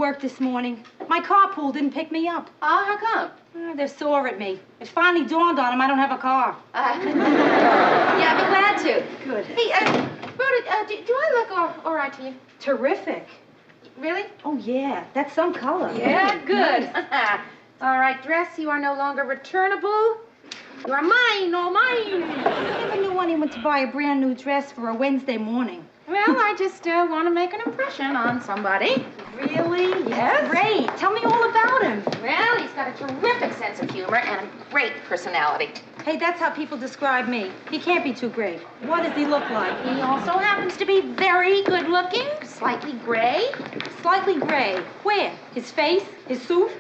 work this morning. My carpool didn't pick me up. How come? They're sore at me. It finally dawned on them I don't have a car. Yeah, I'd be glad to. Good. Hey, Rhoda, do I look all right to you? Terrific. Really? Oh, yeah. That's some color. Yeah, good. All right, dress, you are no longer returnable. You are mine, all mine. I never knew anyone to buy a brand new dress for a Wednesday morning. Well, I just want to make an impression on somebody. Really? Yes. Great. Tell me all about him. Well, he's got a terrific sense of humor and a great personality. Hey, that's how people describe me. He can't be too great. What does he look like? He also happens to be very good looking, slightly gray. Slightly gray. Where? His face? His suit?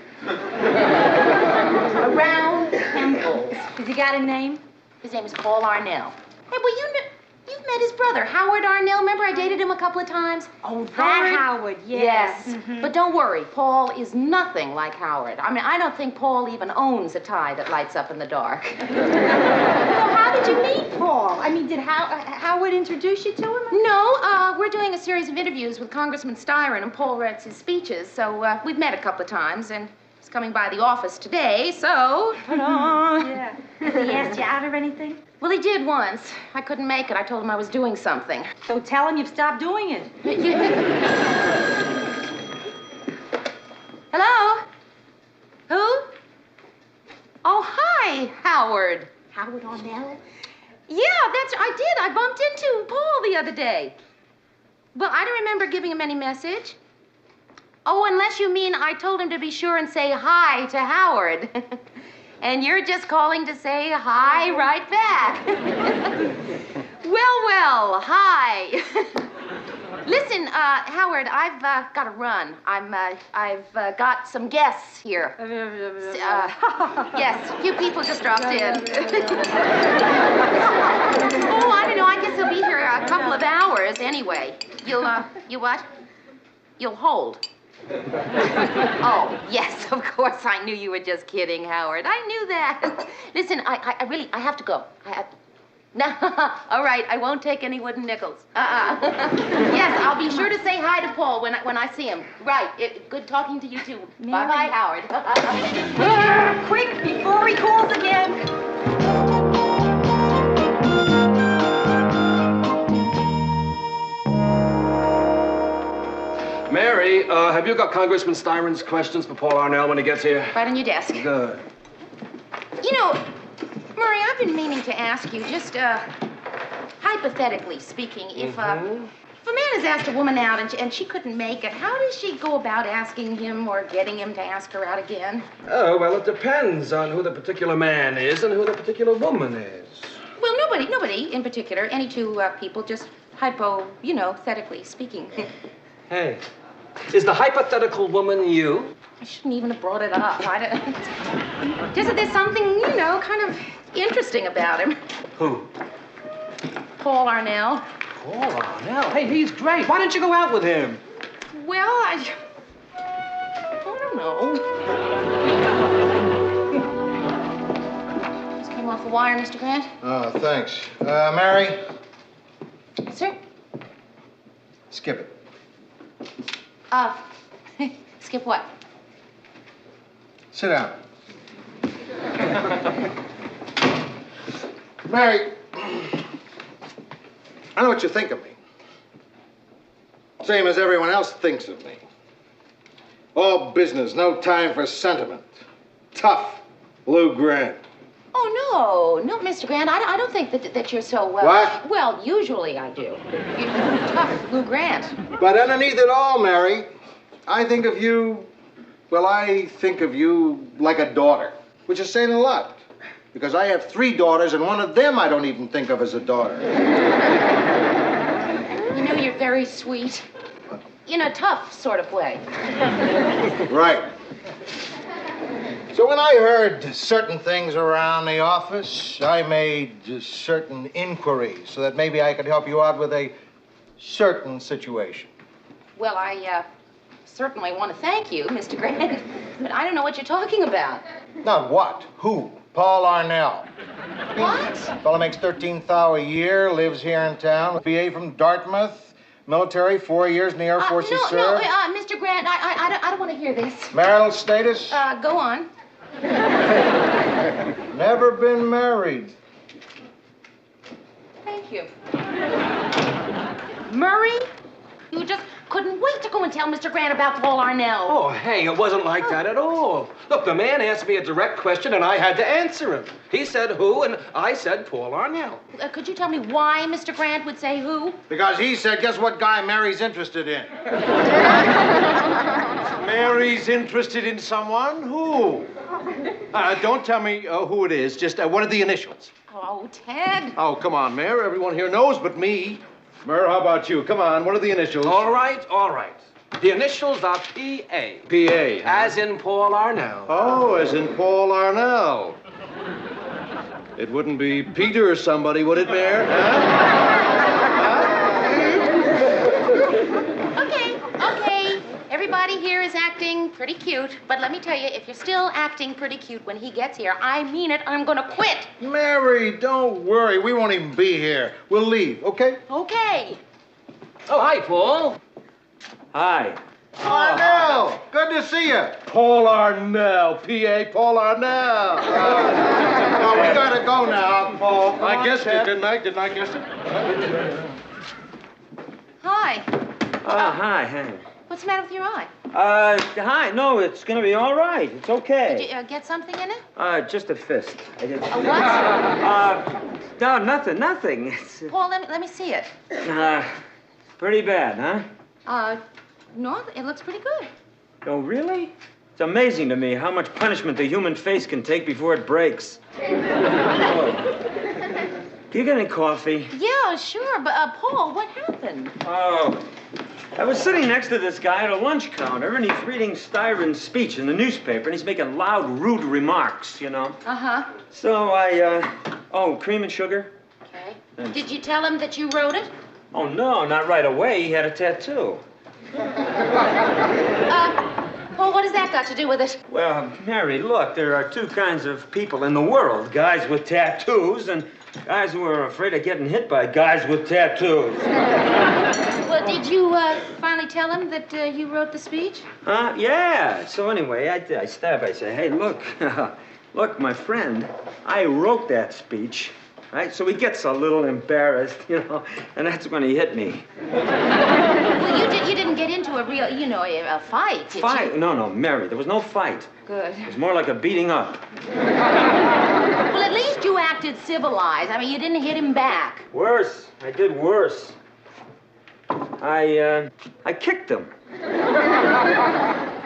Around temples. Has he got a name? His name is Paul Arnell. Hey, well, you've met his brother, Howard Arnell. Remember I dated him a couple of times? Oh, that Howard, yes. Mm-hmm. But don't worry, Paul is nothing like Howard. I mean, I don't think Paul even owns a tie that lights up in the dark. Well, how did you meet Paul? I mean, did Howard introduce you to him? No, we're doing a series of interviews with Congressman Styron, and Paul writes his speeches, so we've met a couple of times, and he's coming by the office today, so... Yeah. Has he asked you out or anything? Well, he did once. I couldn't make it. I told him I was doing something. So tell him you've stopped doing it. Hello? Who? Oh, hi, Howard. Howard Arnell? Yeah, I did. I bumped into Paul the other day. Well, I don't remember giving him any message. Oh, unless you mean I told him to be sure and say hi to Howard. And you're just calling to say hi right back. Well, hi. Listen, Howard, I've got to run. I've got some guests here. Yes, a few people just dropped in. Oh, I don't know. I guess they'll be here a couple of hours anyway. You what? You'll hold. Oh, yes, of course. I knew you were just kidding, Howard. I knew that. Listen, I really have to go. No, all right, I won't take any wooden nickels. Yes, I'll be sure to say hi to Paul when I see him. Right, good talking to you, too. Mary. Bye-bye, Howard. Quick, before he calls again. Mary, have you got Congressman Styron's questions for Paul Arnell when he gets here? Right on your desk. Good. You know, Murray, I've been meaning to ask you, just hypothetically speaking, if a man has asked a woman out and she couldn't make it, how does she go about asking him or getting him to ask her out again? Oh, well, it depends on who the particular man is and who the particular woman is. Well, nobody in particular. Any two people, just hypothetically speaking. Hey, is the hypothetical woman you? I shouldn't even have brought it up. Just there's something, kind of interesting about him. Who? Paul Arnell. Paul Arnell? Hey, he's great. Why don't you go out with him? Well, I don't know. Just came off the wire, Mr. Grant. Oh, thanks. Mary? Sir? Skip it. Skip what? Sit down. Mary, I know what you think of me. Same as everyone else thinks of me. All business, no time for sentiment. Tough, Lou Grant. Oh, no, Mr. Grant. I don't think that you're so... What? Well, usually I do. You're tough, Lou Grant. But underneath it all, Mary, I think of you like a daughter, which is saying a lot. Because I have 3 daughters, and one of them I don't even think of as a daughter. You're very sweet. In a tough sort of way. Right. So when I heard certain things around the office, I made certain inquiries so that maybe I could help you out with a certain situation. Well, I certainly want to thank you, Mr. Grant, but I don't know what you're talking about. Not what? Who? Paul Arnell. What? Fellow makes $13,000 a year, lives here in town, BA from Dartmouth, Military, 4 years in the Air Force you served? Mr. Grant, I don't want to hear this. Marital status? Go on. Never been married. Thank you. Murray, you just couldn't wait to go and tell Mr. Grant about Paul Arnell. Oh, hey, it wasn't like that at all. Look, the man asked me a direct question, and I had to answer him. He said who, and I said Paul Arnell. Could you tell me why Mr. Grant would say who? Because he said, guess what guy Mary's interested in? Mary's interested in someone? Who? Don't tell me who it is. Just what are the initials? Oh, Ted. Oh, come on, Mare. Everyone here knows but me. Mare, how about you? Come on, what are the initials? All right, all right. The initials are P.A. P.A. As in Paul Arnell. Oh, as in Paul Arnell. It wouldn't be Peter or somebody, would it, Mare? Okay. Everybody here is acting pretty cute, but let me tell you, if you're still acting pretty cute when he gets here, I mean it, I'm gonna quit. Mary, don't worry. We won't even be here. We'll leave, okay? Okay. Oh, hi, Paul. Hi. Arnell, good to see you. Paul Arnell, P.A. Paul Arnell. Well, we gotta go now, Paul. Come I on, guessed it, Ted. didn't I? Didn't I guess it? Hi. Hi, Hank. What's the matter with your eye? Hi. No, it's gonna be all right. It's okay. Did you get something in it? Just a fist. I did. A what? No, nothing. It's, Paul, let me see it. pretty bad, huh? No, it looks pretty good. Oh, really? It's amazing to me how much punishment the human face can take before it breaks. Oh. Do you get any coffee? Yeah, sure, but Paul, what happened? Oh. I was sitting next to this guy at a lunch counter, and he's reading Styron's speech in the newspaper, and he's making loud, rude remarks, you know. Uh-huh. So oh, cream and sugar? Okay. Thanks. Did you tell him that you wrote it? Oh, no, not right away. He had a tattoo. Paul, what has that got to do with it? Well, Mary, look, there are two kinds of people in the world. Guys with tattoos and guys who are afraid of getting hit by guys with tattoos. Well, did you finally tell him that you wrote the speech? Yeah. So anyway, I stop. I say, hey, look, look, my friend, I wrote that speech. Right? So he gets a little embarrassed, you know, and that's when he hit me. Well, you didn't get into a real, a fight, did Fight? you? No, Mary, there was no fight. Good. It was more like a beating up. Well, at least you acted civilized. I mean, you didn't hit him back. Worse. I did worse. I kicked him.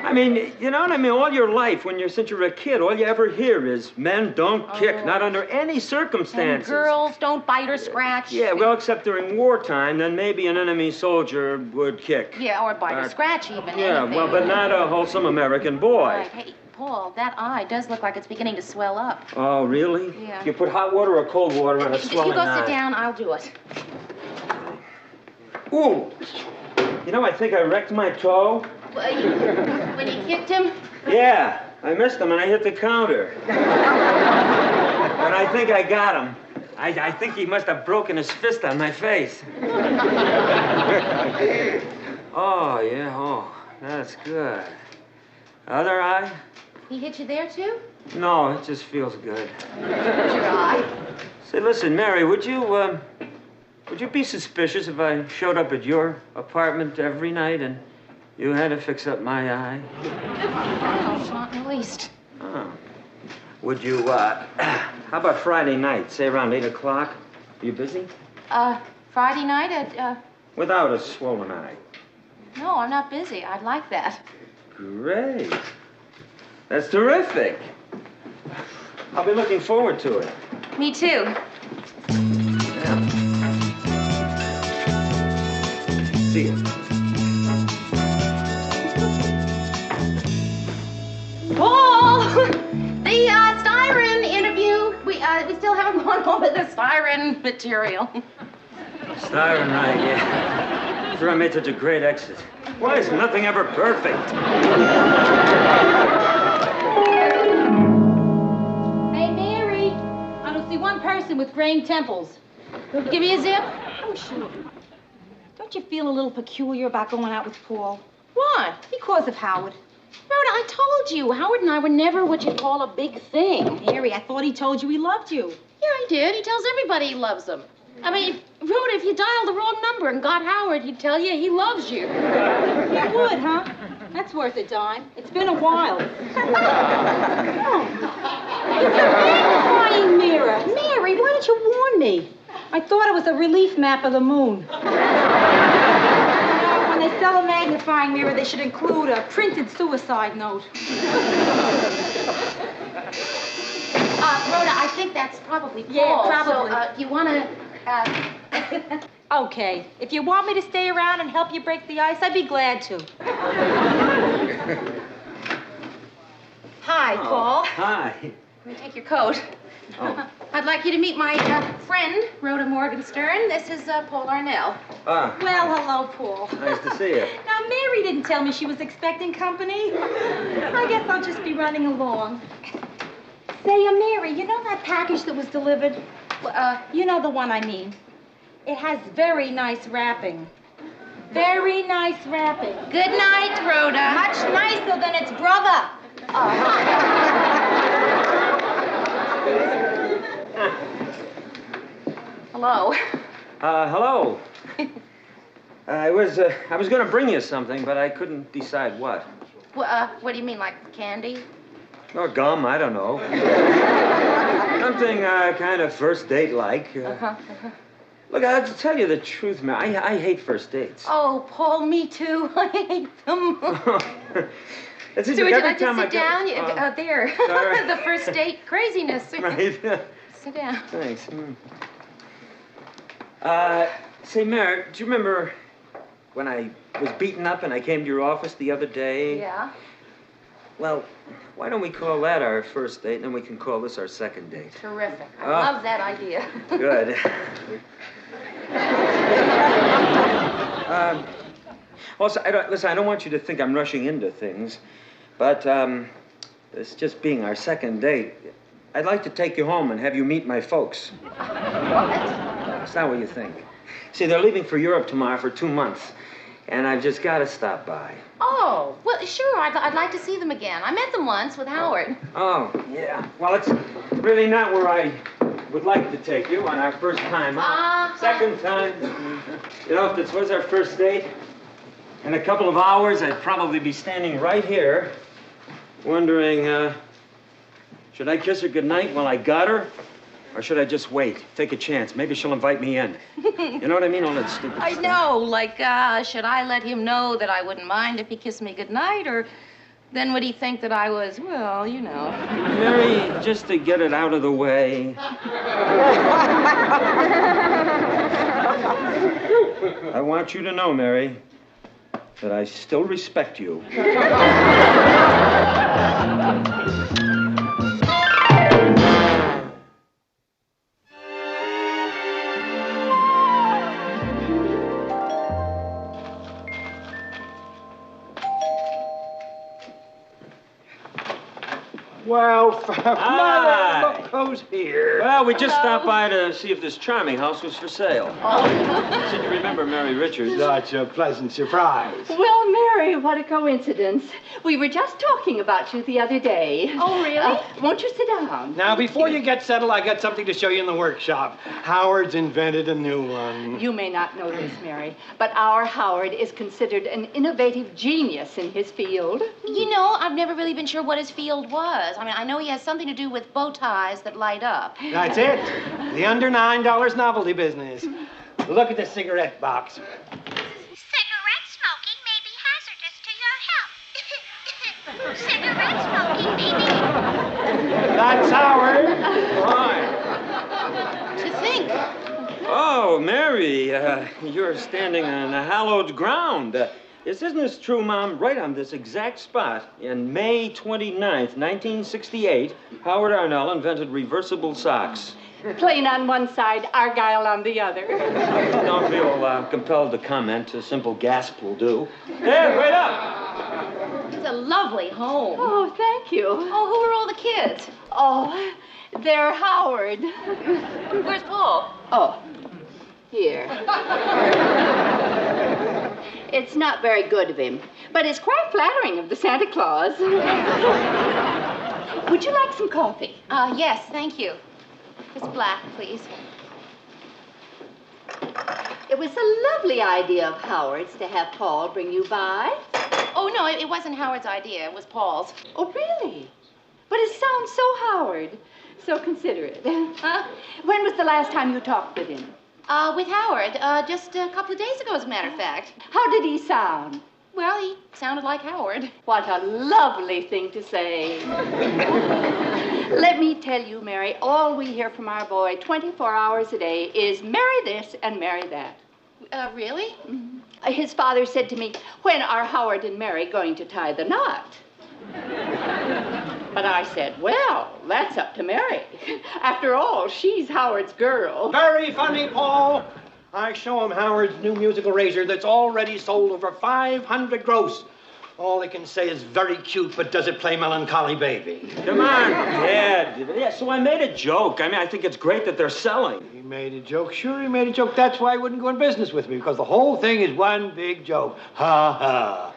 I mean, you know what I mean? All your life, since you're a kid, all you ever hear is men don't kick, not under any And circumstances. girls don't bite or scratch. Yeah, well, except during wartime, then maybe an enemy soldier would kick. Yeah, or bite or scratch even. Yeah, anything. well, but not a wholesome American boy. Right. Hey, Paul, that eye does look like it's beginning to swell up. Oh, really? Yeah. You put hot water or cold water on a Just swelling you go eye. sit down, I'll do it. Ooh. You know, I think I wrecked my toe. When you kicked him? Yeah, I missed him and I hit the counter. But I think I got him. I think he must have broken his fist on my face. Oh, yeah, that's good. Other eye? He hit you there, too? No, it just feels good. Your eye? Say, listen, Mary, would you be suspicious if I showed up at your apartment every night and you had to fix up my eye? No, not in the least. Oh. Would you, how about Friday night, say around 8 o'clock? Are you busy? Friday night at, Without a swollen eye. No, I'm not busy. I'd like that. Great. That's terrific. I'll be looking forward to it. Me too. Yeah. See you. Paul! The Styron interview, we still haven't gone over the Styron material. Styron, right, yeah. Sure I made such a great exit. Why is nothing ever perfect? Hey, Mary. I don't see one person with graying temples. Give me a zip. Oh, sure. don't you feel a little peculiar about going out with Paul? What? Because of Howard. Rhoda, I told you, Howard and I were never what you'd call a big thing. Mary, I thought he told you he loved you. Yeah, he did. He tells everybody he loves them. I mean, Rhoda, if you dialed the wrong number and got Howard, he'd tell you he loves you. He would, huh? That's worth a dime. It's been a while. Oh. It's a magnifying mirror. Mary, why didn't you warn me? I thought it was a relief map of the moon. When they sell a magnifying mirror, they should include a printed suicide note. Rhoda, I think that's probably Paul. Yeah, probably. So, you want to, Okay. If you want me to stay around and help you break the ice, I'd be glad to. Hi, Paul. Hi. Let me take your coat. Oh. I'd like you to meet my friend, Rhoda Morgenstern. This is Paul Arnell. Ah, Well, hello, Paul. nice to see you. Now, Mary didn't tell me she was expecting company. I guess I'll just be running along. Say, Mary, you know that package that was delivered? You know the one I mean. It has very nice wrapping. Very nice wrapping. Good night, Rhoda. Much nicer than its brother. Hello. Hello. I was going to bring you something, but I couldn't decide what. What do you mean, like candy? Or gum, I don't know. Something kind of first date-like. Look, I'll tell you the truth, Mary. I hate first dates. Oh, Paul, me too. I hate them. That's So would you like to sit down? There. Sorry. The first date craziness. Right. Sit down. Thanks. Say, Mary, do you remember when I was beaten up and I came to your office the other day? Yeah. Well, why don't we call that our first date, and then we can call this our second date? Terrific. I Oh. love that idea. Good. Also, listen, I don't want you to think I'm rushing into things, but it's just being our second date. I'd like to take you home and have you meet my folks. What? It's not what you think. See, they're leaving for Europe tomorrow for 2 months, and I've just got to stop by. Oh, well, sure. I'd like to see them again. I met them once with Howard. Oh, yeah. Well, it's really not where I would like to take you on our first time out. Second time. You know, if this was our first date, in a couple of hours, I'd probably be standing right here, wondering, should I kiss her goodnight while I got her? Or should I just wait, take a chance? Maybe she'll invite me in. You know what I mean? All that stupid I stuff. know. Like, should I let him know that I wouldn't mind if he kissed me goodnight? Or then would he think that I was, well, you know. Mary, just to get it out of the way. I want you to know, Mary, that I still respect you. Well, Hi. Mother, look who's here. Well, we just stopped by to see if this charming house was for sale. Since you remember Mary Richards. Such a pleasant surprise. Well, Mary, what a coincidence. We were just talking about you the other day. Oh, really? Won't you sit down? Now, before you get settled, I got something to show you in the workshop. Howard's invented a new one. You may not know this, Mary, but our Howard is considered an innovative genius in his field. You know, I've never really been sure what his field was. I mean, I know he has something to do with bow ties that light up. That's it. The under $9 novelty business. Look at the cigarette box. Cigarette smoking may be hazardous to your health. Cigarette smoking may be... That's Howard. Hi. To think. Oh, Mary, you're standing on hallowed ground. Isn't this true, Mom? Right on this exact spot, in May 29th, 1968, Howard Arnell invented reversible socks. Plain on one side, Argyle on the other. Don't feel compelled to comment. A simple gasp will do. Hey, wait up! It's a lovely home. Oh, thank you. Oh, who are all the kids? Oh, they're Howard. Where's Paul? Oh, here. It's not very good of him, but it's quite flattering of the Santa Claus. Would you like some coffee? Yes, thank you. Just black, please. It was a lovely idea of Howard's to have Paul bring you by. Oh, no, it wasn't Howard's idea. It was Paul's. Oh, really? But it sounds so Howard. So considerate. When was the last time you talked with him? With Howard, just a couple of days ago, as a matter of fact. How did he sound? Well, he sounded like Howard. What a lovely thing to say. Let me tell you, Mary, all we hear from our boy 24 hours a day is marry this and marry that. Really? Mm-hmm. His father said to me, when are Howard and Mary going to tie the knot? But I said, well, that's up to Mary. After all, she's Howard's girl. Very funny, Paul. I show him Howard's new musical razor that's already sold over 500 gross. All they can say is very cute, but does it play Melancholy Baby? Come on, Dad. Yeah, so I made a joke. I mean, I think it's great that they're selling. He made a joke. Sure, he made a joke. That's why he wouldn't go in business with me, because the whole thing is one big joke. Ha ha.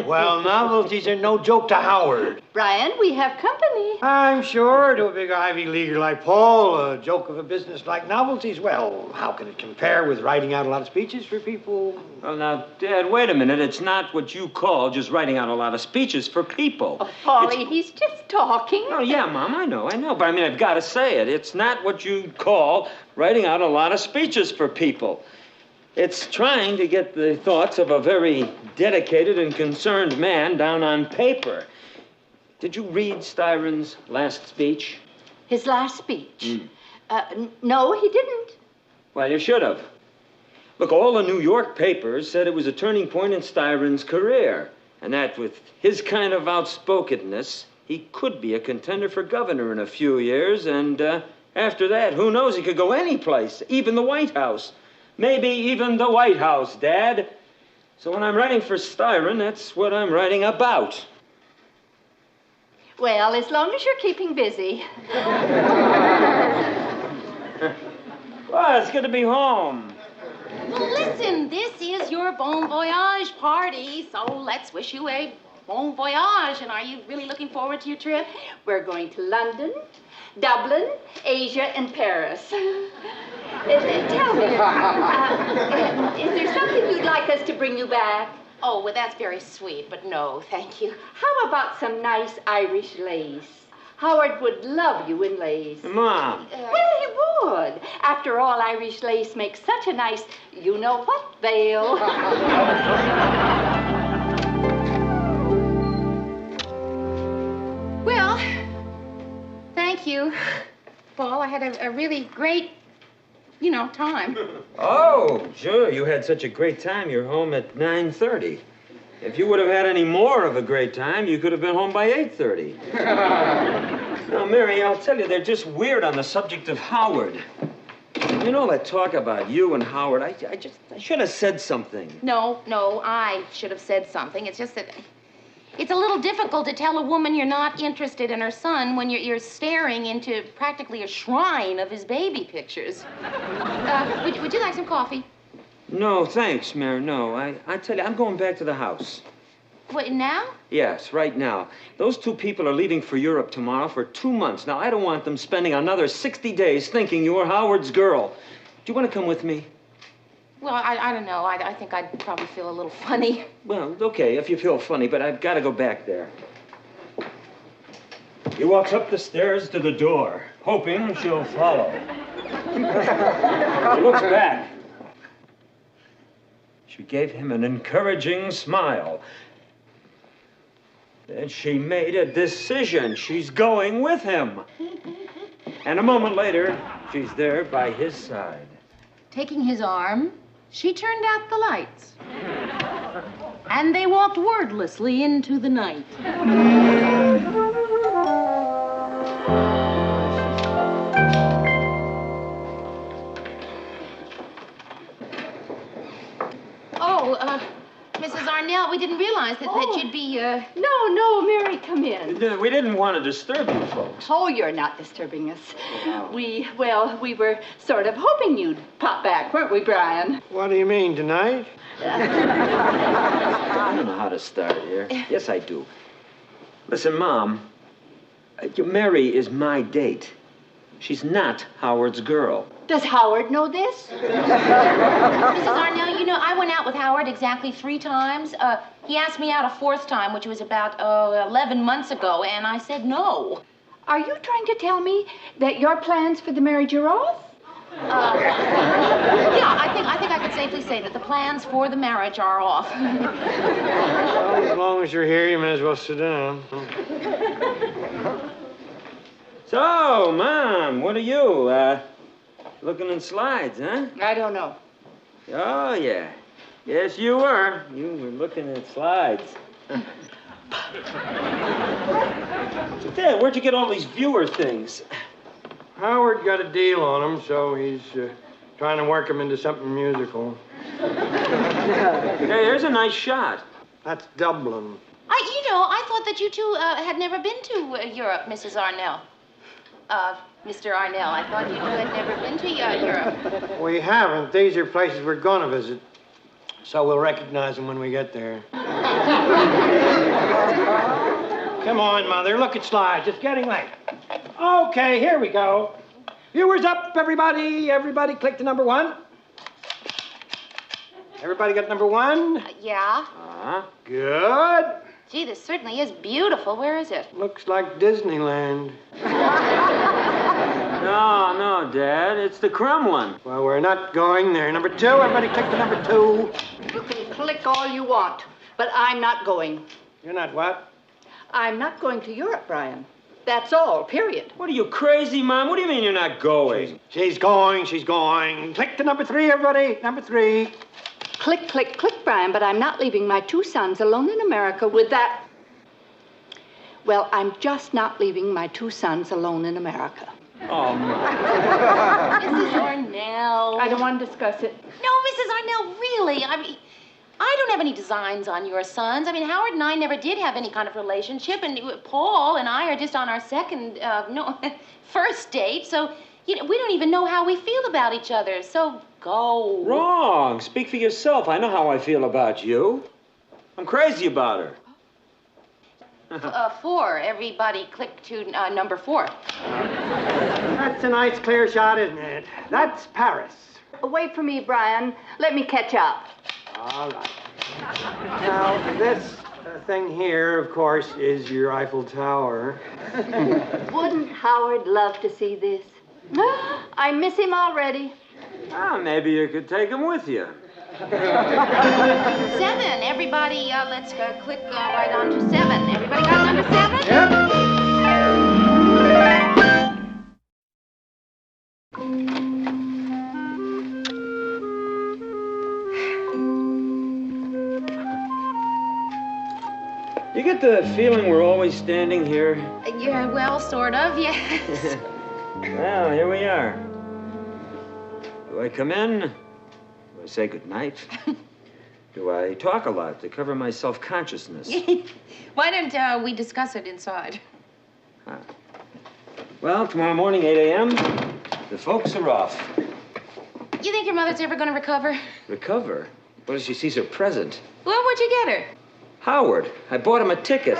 Well, novelties are no joke to Howard. Brian, we have company. I'm sure to a big Ivy Leaguer like Paul, a joke of a business like novelties, well, how can it compare with writing out a lot of speeches for people? Well, now, Dad, wait a minute. It's not what you call just writing out a lot of speeches for people. Oh, Paulie, he's just talking. Oh, yeah, Mom, I know. But I mean, I've got to say it. It's not what you'd call writing out a lot of speeches for people. It's trying to get the thoughts of a very dedicated and concerned man down on paper. Did you read Styron's last speech? His last speech? No, he didn't. Well, you should have. Look, all the New York papers said it was a turning point in Styron's career, and that with his kind of outspokenness, he could be a contender for governor in a few years, and after that, who knows, he could go any place, even the White House. Maybe even the White House, Dad. So when I'm writing for Styron, that's what I'm writing about. Well, as long as you're keeping busy. Well, it's good to be home. Well, listen, this is your bon voyage party, so let's wish you a bon voyage. And are you really looking forward to your trip? We're going to London, Dublin, Asia, and Paris. Tell me, is there something you'd like us to bring you back? Oh, well, that's very sweet, but no, thank you. How about some nice Irish lace? Howard would love you in lace. Mom. Well, he would. After all, Irish lace makes such a nice, you-know-what veil. Well, thank you, Paul. I had a really great, time. Oh, sure. You had such a great time. You're home at 9:30. If you would have had any more of a great time, you could have been home by 8:30. Now, Mary, I'll tell you, they're just weird on the subject of Howard. You know, that talk about you and Howard, I should have said something. No, I should have said something. It's just that it's a little difficult to tell a woman you're not interested in her son when you're staring into practically a shrine of his baby pictures. Would you like some coffee? No, thanks, Mary, no. I tell you, I'm going back to the house. What, now? Yes, right now. Those two people are leaving for Europe tomorrow for 2 months. Now, I don't want them spending another 60 days thinking you're Howard's girl. Do you want to come with me? Well, I don't know. I think I'd probably feel a little funny. Well, okay, if you feel funny, but I've got to go back there. He walks up the stairs to the door, hoping she'll follow. He looks back. She gave him an encouraging smile. Then she made a decision. She's going with him. And a moment later, she's there by his side. Taking his arm, she turned out the lights. And they walked wordlessly into the night. Oh, Mrs. Arnell, we didn't realize that you'd be, No, Mary, come in. We didn't want to disturb you folks. Oh, you're not disturbing us. We were sort of hoping you'd pop back, weren't we, Brian? What do you mean, tonight? I don't know how to start here. Yes, I do. Listen, Mom, Mary is my date. She's not Howard's girl. Does Howard know this? Mrs. Arnell, you know, I went out with Howard exactly 3 times. He asked me out a 4th time, which was about 11 months ago, and I said no. Are you trying to tell me that your plans for the marriage are off? Yeah, I think I could safely say that the plans for the marriage are off. Well, as long as you're here, you may as well sit down. So, Mom, what are you, looking in slides, huh? I don't know. Oh, yeah. Yes, you were. You were looking at slides. So, Dad, where'd you get all these viewer things? Howard got a deal on him, so he's trying to work him into something musical. Hey, there's a nice shot. That's Dublin. I thought that you two had never been to Europe, Mrs. Arnell. Mr. Arnell, I thought you two had never been to Europe. We haven't. These are places we're going to visit. So we'll recognize them when we get there. Come on, Mother. Look at slides. It's getting late. Okay, here we go. Viewers up, everybody. Everybody click to number 1. Everybody got number 1? Yeah. Good. Gee, this certainly is beautiful. Where is it? Looks like Disneyland. No, Dad. It's the Kremlin. Well, we're not going there. Number 2. Everybody click to number 2. You can click all you want, but I'm not going. You're not what? I'm not going to Europe, Brian. That's all, period. What are you, crazy, Mom? What do you mean you're not going? She's going. Click to number 3, everybody. Number 3. Click, click, click, Brian, but I'm not leaving my 2 sons alone in America with that. Well, I'm just not leaving my 2 sons alone in America. Oh, Mom. Mrs. Arnell. I don't want to discuss it. No, Mrs. Arnell, really. I mean, I don't have any designs on your sons. I mean, Howard and I never did have any kind of relationship, and Paul and I are just on our first date, so, we don't even know how we feel about each other, so go. Wrong. Speak for yourself. I know how I feel about you. I'm crazy about her. 4. Everybody click to number 4. That's a nice clear shot, isn't it? That's Paris. Wait for me, Brian. Let me catch up. All right. Now, this thing here, of course, is your Eiffel Tower. Wouldn't Howard love to see this? I miss him already. Well, maybe you could take him with you. 7. Everybody, let's click right on to 7. Everybody got number 7? Yep. You get the feeling we're always standing here? Yeah, well, sort of, yes. Well, here we are. Do I come in? Do I say goodnight? Do I talk a lot to cover my self-consciousness? Why don't we discuss it inside? Well, tomorrow morning, 8 a.m., the folks are off. You think your mother's ever going to recover? Recover? What if she sees her present? Well, what'd you get her? Howard. I bought him a ticket.